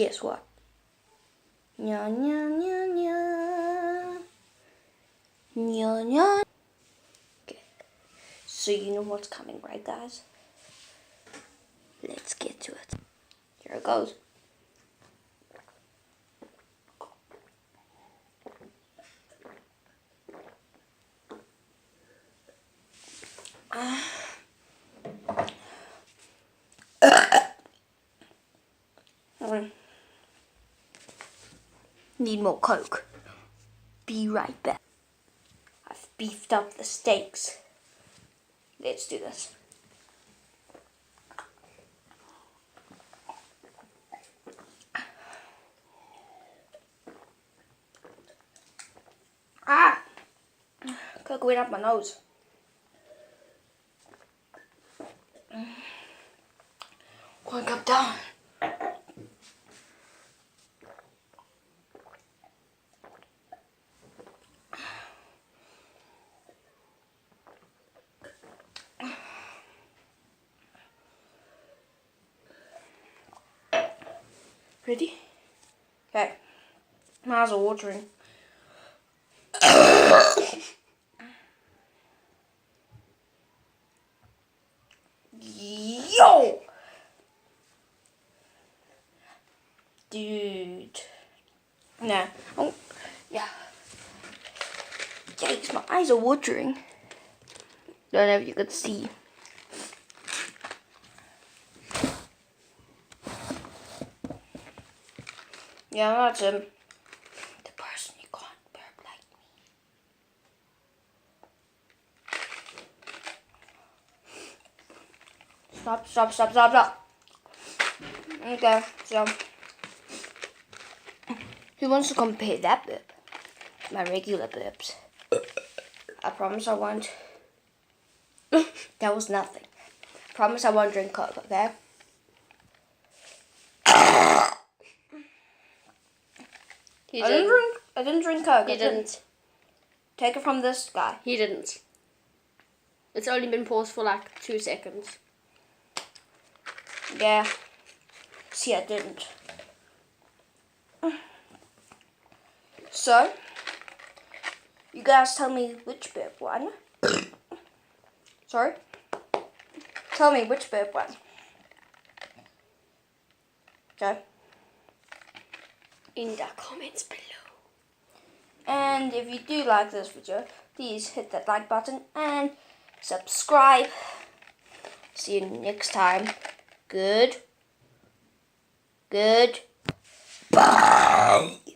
guess what? Nya nya nya nya. Nya nya. Okay. So you know what's coming, right, guys? Let's get to it. Here it goes. Need more Coke. Be right back. I've beefed up the steaks. Let's do this. Ah! Coke went up my nose. One cup down. Ready? Okay. My eyes are watering. Yo! Dude. Nah. Oh, yeah. Yikes, my eyes are watering. Don't know if you could see. Yeah, that's him. The person you can't burp like me. Stop. Okay, so who wants to compare that burp? My regular burps. I promise I won't. That was nothing. Promise I won't drink Coke, okay? I didn't drink Coke. He didn't. Take it from this guy. He didn't. It's only been paused for like 2 seconds. Yeah. See, I didn't. So, you guys tell me which burp won. Sorry? Tell me which burp won. Okay. In the comments below. And if you do like this video, please hit that like button and subscribe. See you next time. Good. Bye.